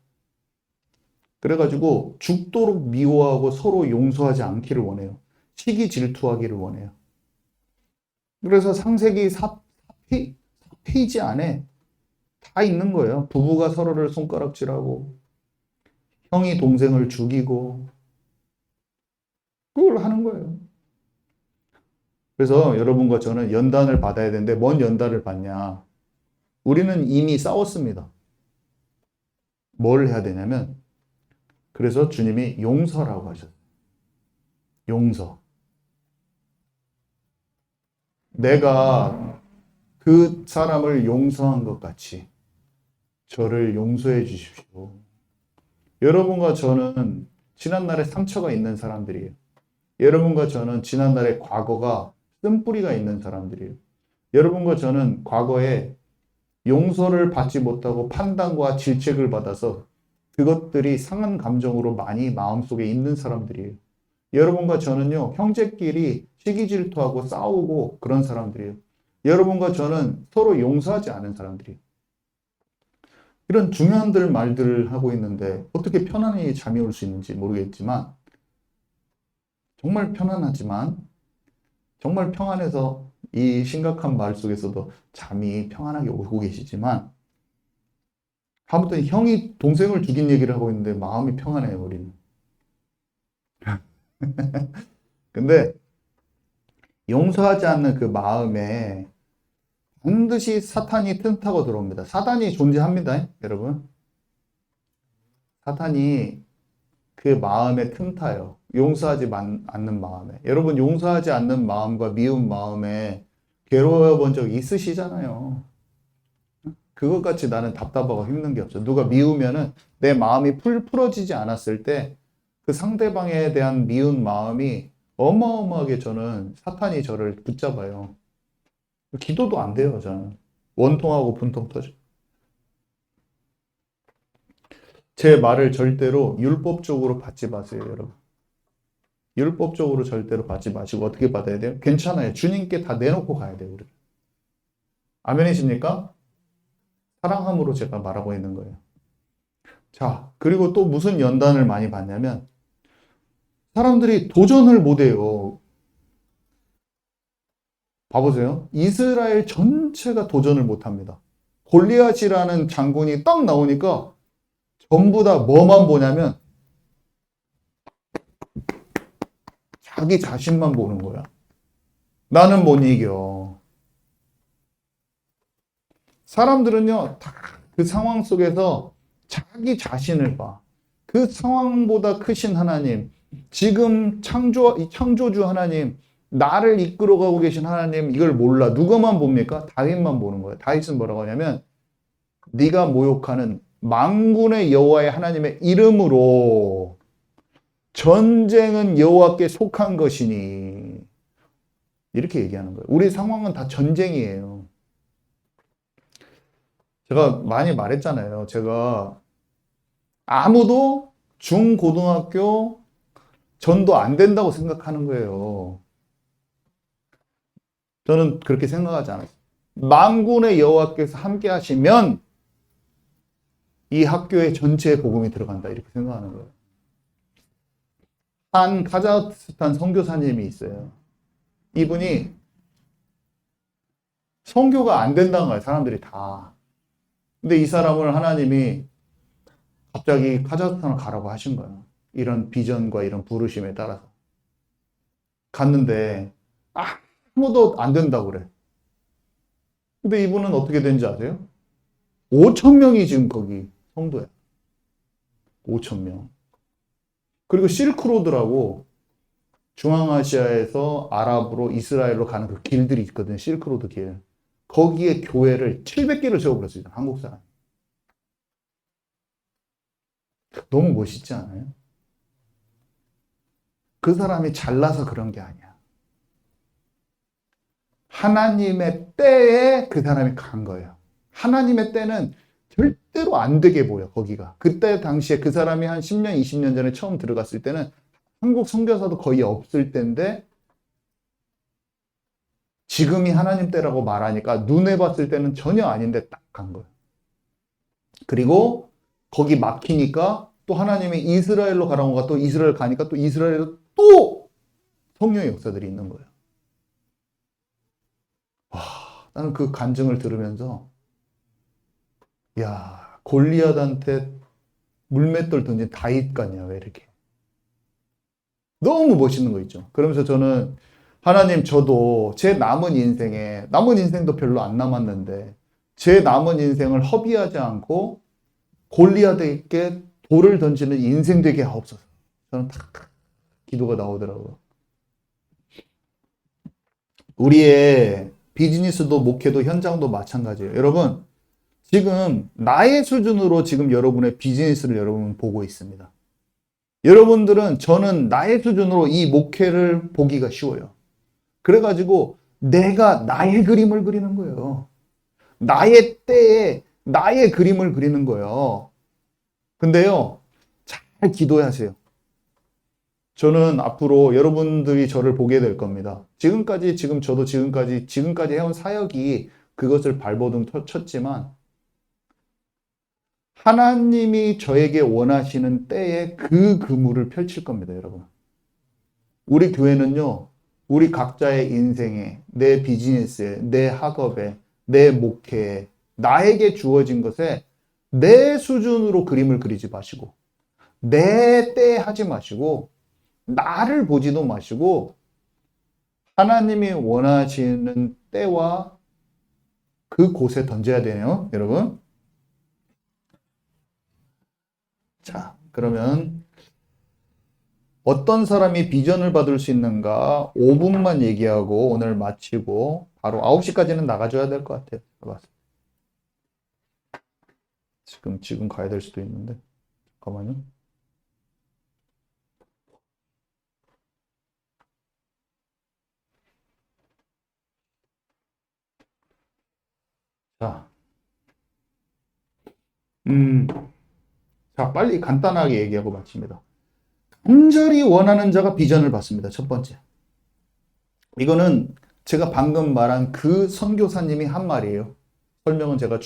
Speaker 1: 그래가지고 죽도록 미워하고 서로 용서하지 않기를 원해요. 시기 질투하기를 원해요. 그래서 창세기 4페이지 안에 다 있는 거예요. 부부가 서로를 손가락질하고 형이 동생을 죽이고 그걸 하는 거예요. 그래서 여러분과 저는 연단을 받아야 되는데 뭔 연단을 받냐? 우리는 이미 싸웠습니다. 뭘 해야 되냐면 그래서 주님이 용서라고 하셨어요. 용서. 내가 그 사람을 용서한 것 같이 저를 용서해 주십시오. 여러분과 저는 지난날에 상처가 있는 사람들이에요. 여러분과 저는 지난날에 과거가 쓴뿌리가 있는 사람들이에요. 여러분과 저는 과거에 용서를 받지 못하고 판단과 질책을 받아서 그것들이 상한 감정으로 많이 마음속에 있는 사람들이에요. 여러분과 저는요, 형제끼리 시기 질투하고 싸우고 그런 사람들이에요. 여러분과 저는 서로 용서하지 않은 사람들이에요. 이런 중요한 말들을 하고 있는데 어떻게 편안히 잠이 올 수 있는지 모르겠지만 정말 편안하지만 정말 평안해서 이 심각한 말 속에서도 잠이 평안하게 오고 계시지만 아무튼 형이 동생을 죽인 얘기를 하고 있는데 마음이 평안해요, 우리는. 근데 용서하지 않는 그 마음에 반드시 사탄이 틈타고 들어옵니다. 사탄이 존재합니다, 여러분. 사탄이 그 마음에 틈타요. 용서하지 않는 마음에. 여러분, 용서하지 않는 마음과 미운 마음에 괴로워 본 적 있으시잖아요. 그것같이 나는 답답하고 힘든 게 없어. 누가 미우면은 내 마음이 풀어지지 않았을 때 그 상대방에 대한 미운 마음이 어마어마하게 저는 사탄이 저를 붙잡아요. 기도도 안 돼요, 저는. 원통하고 분통 터져. 제 말을 절대로 율법적으로 받지 마세요, 여러분. 율법적으로 절대로 받지 마시고 어떻게 받아야 돼요? 괜찮아요. 주님께 다 내놓고 가야 돼요, 우리. 아멘이십니까? 사랑함으로 제가 말하고 있는 거예요. 자, 그리고 또 무슨 연단을 많이 받냐면 사람들이 도전을 못 해요. 봐보세요. 이스라엘 전체가 도전을 못 합니다. 골리앗이라는 장군이 딱 나오니까 전부 다 뭐만 보냐면 자기 자신만 보는 거야. 나는 못 이겨. 사람들은요, 다 그 상황 속에서 자기 자신을 봐. 그 상황보다 크신 하나님, 지금 창조주 하나님, 나를 이끌어가고 계신 하나님, 이걸 몰라. 누가만 봅니까? 다윗만 보는 거예요. 다윗은 뭐라고 하냐면, 네가 모욕하는 만군의 여호와의 하나님의 이름으로 전쟁은 여호와께 속한 것이니 이렇게 얘기하는 거예요. 우리 상황은 다 전쟁이에요. 제가 많이 말했잖아요. 제가 아무도 중고등학교 전도 안 된다고 생각하는 거예요. 저는 그렇게 생각하지 않았어요. 만군의 여호와께서 함께 하시면 이 학교에 전체에 복음이 들어간다 이렇게 생각하는 거예요. 한 카자흐스탄 선교사님이 있어요. 이분이 선교가 안 된다는 거예요. 사람들이 다. 근데 이 사람을 하나님이 갑자기 카자흐스탄을 가라고 하신 거예요. 이런 비전과 이런 부르심에 따라서. 갔는데 아무도 안 된다고 그래. 근데 이분은 어떻게 된지 아세요? 5천 명이 지금 거기 성도야. 5천 명. 그리고 실크로드라고 중앙아시아에서 아랍으로 이스라엘로 가는 그 길들이 있거든요. 실크로드 길. 거기에 교회를 700개를 세워버렸어요. 한국 사람. 너무 멋있지 않아요? 그 사람이 잘나서 그런 게 아니야. 하나님의 때에 그 사람이 간 거예요. 하나님의 때는 절대로 안 되게 보여, 거기가. 그때 당시에 그 사람이 한 10년, 20년 전에 처음 들어갔을 때는 한국 선교사도 거의 없을 때인데 지금이 하나님 때라고 말하니까 눈에 봤을 때는 전혀 아닌데 딱 간 거예요. 그리고 거기 막히니까 또 하나님이 이스라엘로 가라고 가 또 이스라엘 가니까 또 이스라엘로 또 성령의 역사들이 있는 거예요. 와, 나는 그 간증을 들으면서 야, 골리앗한테 물맷돌 던진 다윗 같냐, 왜 이렇게. 너무 멋있는 거 있죠. 그러면서 저는 하나님, 저도 제 남은 인생도 별로 안 남았는데 제 남은 인생을 허비하지 않고 골리앗에게 돌을 던지는 인생 되게 하옵소서. 저는 탁 기도가 나오더라고요. 우리의 비즈니스도 목회도 현장도 마찬가지예요. 여러분, 지금 나의 수준으로 지금 여러분의 비즈니스를 여러분 보고 있습니다. 여러분들은 저는 나의 수준으로 이 목회를 보기가 쉬워요. 그래가지고 내가 나의 그림을 그리는 거예요. 나의 때에 나의 그림을 그리는 거예요. 근데요, 잘 기도하세요. 저는 앞으로 여러분들이 저를 보게 될 겁니다. 저도 지금까지 해온 사역이 그것을 발버둥 쳤지만, 하나님이 저에게 원하시는 때에 그 그물을 펼칠 겁니다, 여러분. 우리 교회는요, 우리 각자의 인생에, 내 비즈니스에, 내 학업에, 내 목회에, 나에게 주어진 것에 내 수준으로 그림을 그리지 마시고, 내 때에 하지 마시고, 나를 보지도 마시고, 하나님이 원하시는 때와 그 곳에 던져야 되네요, 여러분. 자, 그러면 어떤 사람이 비전을 받을 수 있는가 5분만 얘기하고 오늘 마치고 바로 9시까지는 나가줘야 될 것 같아요. 지금 가야 될 수도 있는데. 잠깐만요. 자, 자, 빨리 간단하게 얘기하고 마칩니다. 간절히 원하는 자가 비전을 받습니다. 첫 번째. 이거는 제가 방금 말한 그 선교사님이 한 말이에요. 설명은 제가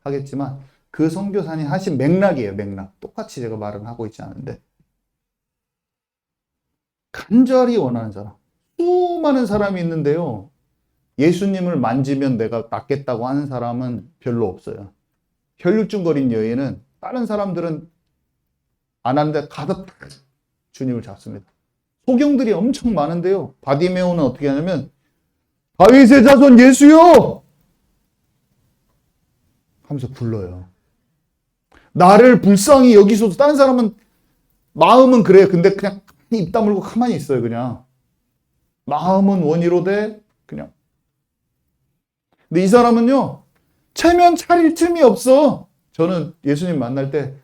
Speaker 1: 하겠지만 그 선교사님 하신 맥락이에요. 맥락. 똑같이 제가 말은 하고 있지 않은데. 간절히 원하는 사람. 수많은 사람이 있는데요. 예수님을 만지면 내가 낫겠다고 하는 사람은 별로 없어요. 혈류증거린 여인은 다른 사람들은 안 하는데 가서 주님을 잡습니다. 소경들이 엄청 많은데요. 바디메오는 어떻게 하냐면 다윗의 자손 예수요! 하면서 불러요. 나를 불쌍히 여기소서. 다른 사람은 마음은 그래요. 근데 그냥 입 다물고 가만히 있어요. 그냥 마음은 원이로되 그냥. 근데 이 사람은요, 체면 차릴 틈이 없어. 저는 예수님 만날 때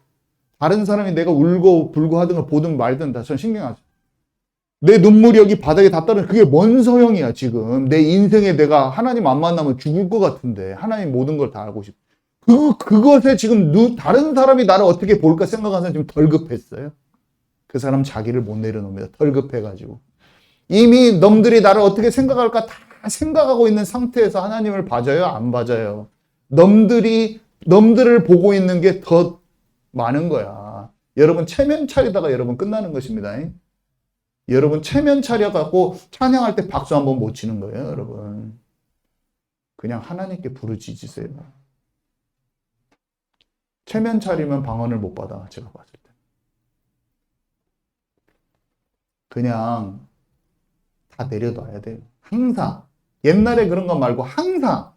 Speaker 1: 다른 사람이 내가 울고 불고 하든 걸 보든 말든 다 전 신경 안 써요. 내 눈물이 여기 바닥에 다 떨어지는 그게 뭔 소용이야 지금. 내 인생에 내가 하나님 안 만나면 죽을 것 같은데 하나님 모든 걸 다 알고 싶어. 그것에 지금 다른 사람이 나를 어떻게 볼까 생각하는 사람 지금 덜 급했어요. 그 사람 자기를 못 내려놓습니다. 덜 급해가지고. 이미 놈들이 나를 어떻게 생각할까 다 생각하고 있는 상태에서 하나님을 봐줘요? 안 봐줘요? 놈들을 보고 있는 게 더 많은 거야. 여러분 체면 차리다가 여러분 끝나는 것입니다. 여러분 체면 차려갖고 찬양할 때 박수 한번 못 치는 거예요, 여러분. 그냥 하나님께 부르짖으세요. 체면 차리면 방언을 못 받아, 제가 봤을 때. 그냥 다 내려놔야 돼요. 항상. 옛날에 그런 거 말고 항상.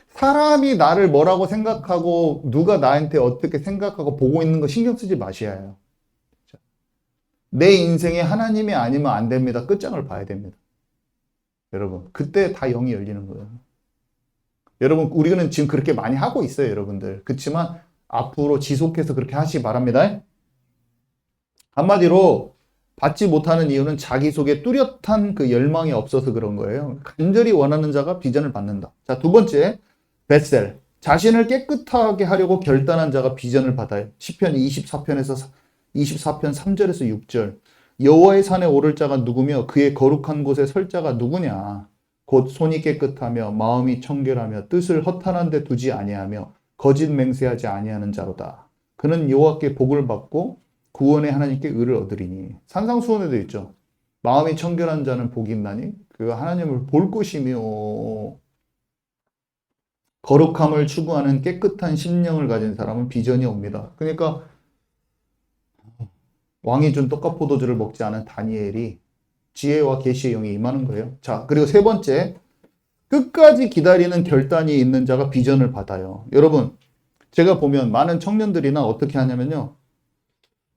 Speaker 1: 사람이 나를 뭐라고 생각하고 누가 나한테 어떻게 생각하고 보고 있는 거 신경 쓰지 마셔야 해요. 내 인생에 하나님이 아니면 안 됩니다. 끝장을 봐야 됩니다. 여러분, 그때 다 영이 열리는 거예요. 여러분, 우리는 지금 그렇게 많이 하고 있어요, 여러분들. 그렇지만 앞으로 지속해서 그렇게 하시기 바랍니다. 한마디로 받지 못하는 이유는 자기 속에 뚜렷한 그 열망이 없어서 그런 거예요. 간절히 원하는 자가 비전을 받는다. 자, 두 번째, 벳셀. 자신을 깨끗하게 하려고 결단한 자가 비전을 받아요. 시편 24편 3절에서 6절. 여호와의 산에 오를 자가 누구며 그의 거룩한 곳에 설 자가 누구냐. 곧 손이 깨끗하며 마음이 청결하며 뜻을 허탄한 데 두지 아니하며 거짓 맹세하지 아니하는 자로다. 그는 여호와께 복을 받고 구원의 하나님께 의를 얻으리니. 산상수훈에도 있죠. 마음이 청결한 자는 복이 있나니 그 하나님을 볼 것이며 거룩함을 추구하는 깨끗한 심령을 가진 사람은 비전이 옵니다. 그러니까 왕이 준 떡과 포도주를 먹지 않은 다니엘이 지혜와 계시의 영이 임하는 거예요. 자, 그리고 세 번째, 끝까지 기다리는 결단이 있는 자가 비전을 받아요. 여러분, 제가 보면 많은 청년들이나 어떻게 하냐면요.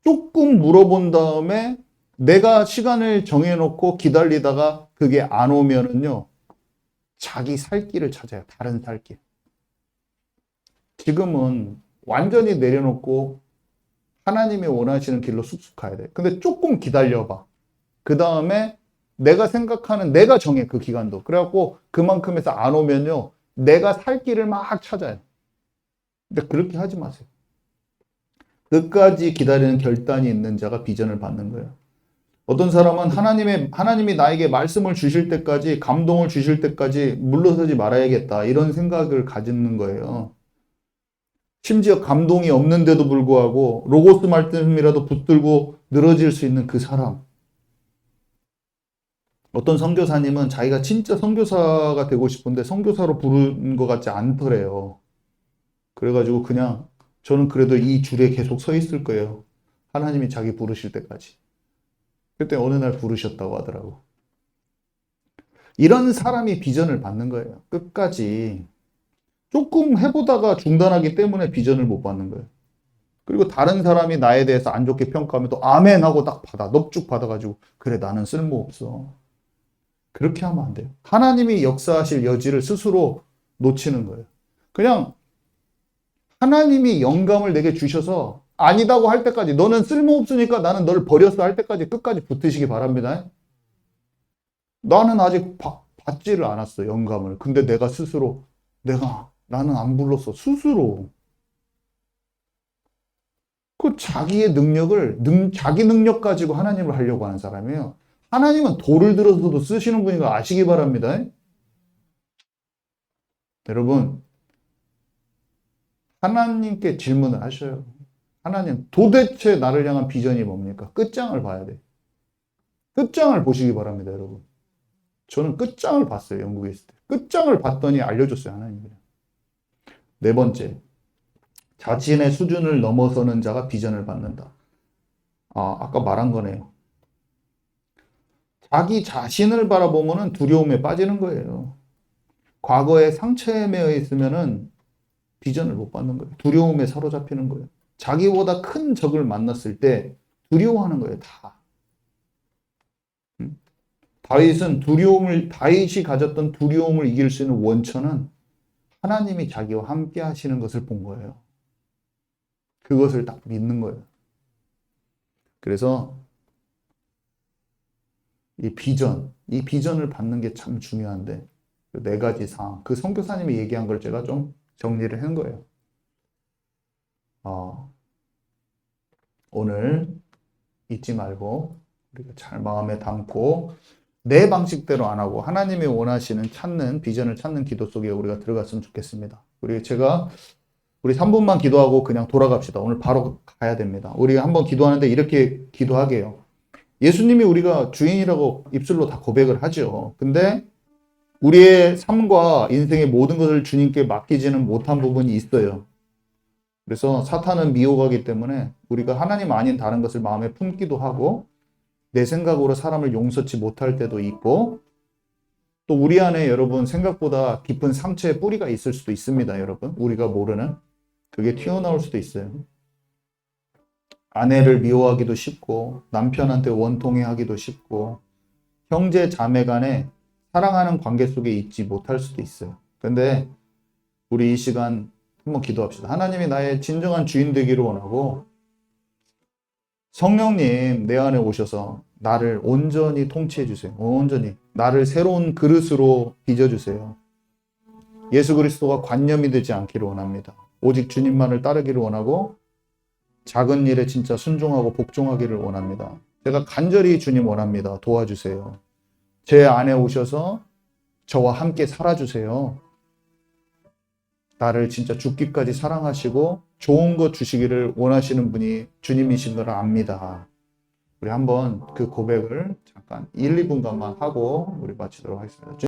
Speaker 1: 조금 물어본 다음에 내가 시간을 정해놓고 기다리다가 그게 안 오면은요. 자기 살 길을 찾아요. 다른 살 길. 지금은 완전히 내려놓고 하나님이 원하시는 길로 쑥쑥 가야 돼. 근데 조금 기다려봐. 그 다음에 내가 생각하는, 내가 정해, 그 기간도. 그래갖고 그만큼에서 안 오면요. 내가 살 길을 막 찾아요. 근데 그렇게 하지 마세요. 끝까지 기다리는 결단이 있는 자가 비전을 받는 거예요. 어떤 사람은 하나님이 나에게 말씀을 주실 때까지, 감동을 주실 때까지 물러서지 말아야겠다. 이런 생각을 가지는 거예요. 심지어 감동이 없는데도 불구하고 로고스 말씀이라도 붙들고 늘어질 수 있는 그 사람. 어떤 선교사님은 자기가 진짜 선교사가 되고 싶은데 선교사로 부른 것 같지 않더래요. 그래가지고 그냥 저는 그래도 이 줄에 계속 서 있을 거예요. 하나님이 자기 부르실 때까지. 그때 어느 날 부르셨다고 하더라고. 이런 사람이 비전을 받는 거예요. 끝까지. 조금 해보다가 중단하기 때문에 비전을 못 받는 거예요. 그리고 다른 사람이 나에 대해서 안 좋게 평가하면 또 아멘 하고 딱 받아. 넙죽 받아가지고 그래 나는 쓸모없어. 그렇게 하면 안 돼요. 하나님이 역사하실 여지를 스스로 놓치는 거예요. 그냥 하나님이 영감을 내게 주셔서 아니다고 할 때까지 너는 쓸모없으니까 나는 너를 버렸어 할 때까지 끝까지 붙으시기 바랍니다. 나는 아직 받지를 않았어 영감을. 근데 내가 스스로 나는 안 불렀어 스스로. 그 자기의 능력을 자기 능력 가지고 하나님을 하려고 하는 사람이에요. 하나님은 돌을 들어서도 쓰시는 분인 거 아시기 바랍니다. 여러분 하나님께 질문을 하셔요. 하나님 도대체 나를 향한 비전이 뭡니까? 끝장을 봐야 돼. 끝장을 보시기 바랍니다 여러분. 저는 끝장을 봤어요 영국에 있을 때. 끝장을 봤더니 알려줬어요 하나님이. 네 번째, 자신의 수준을 넘어서는 자가 비전을 받는다. 아까 말한 거네요. 자기 자신을 바라보면 두려움에 빠지는 거예요. 과거에 상처에 매여 있으면 비전을 못 받는 거예요. 두려움에 사로잡히는 거예요. 자기보다 큰 적을 만났을 때 두려워하는 거예요. 다. 다윗이 가졌던 두려움을 이길 수 있는 원천은 하나님이 자기와 함께 하시는 것을 본 거예요. 그것을 딱 믿는 거예요. 그래서 이 비전을 받는 게 참 중요한데 그 네 가지 사항, 그 선교사님이 얘기한 걸 제가 좀 정리를 한 거예요. 오늘 잊지 말고 우리가 잘 마음에 담고 내 방식대로 안 하고 하나님이 원하시는 비전을 찾는 기도 속에 우리가 들어갔으면 좋겠습니다. 우리 3분만 기도하고 그냥 돌아갑시다. 오늘 바로 가야 됩니다. 우리 한번 기도하는데 이렇게 기도하게요. 예수님이 우리가 주인이라고 입술로 다 고백을 하죠. 근데 우리의 삶과 인생의 모든 것을 주님께 맡기지는 못한 부분이 있어요. 그래서 사탄은 미혹하기 때문에 우리가 하나님 아닌 다른 것을 마음에 품기도 하고 내 생각으로 사람을 용서치 못할 때도 있고 또 우리 안에 여러분 생각보다 깊은 상처의 뿌리가 있을 수도 있습니다. 여러분 우리가 모르는 그게 튀어나올 수도 있어요. 아내를 미워하기도 쉽고 남편한테 원통해하기도 쉽고 형제 자매 간에 사랑하는 관계 속에 있지 못할 수도 있어요. 근데 우리 이 시간 한번 기도합시다. 하나님이 나의 진정한 주인 되기를 원하고 성령님 내 안에 오셔서 나를 온전히 통치해 주세요. 온전히 나를 새로운 그릇으로 빚어주세요. 예수 그리스도가 관념이 되지 않기를 원합니다. 오직 주님만을 따르기를 원하고 작은 일에 진짜 순종하고 복종하기를 원합니다. 제가 간절히 주님 원합니다. 도와주세요. 제 안에 오셔서 저와 함께 살아주세요. 나를 진짜 죽기까지 사랑하시고 좋은 것 주시기를 원하시는 분이 주님이신 걸 압니다. 우리 한번 그 고백을 잠깐 1, 2분간만 하고 우리 마치도록 하겠습니다.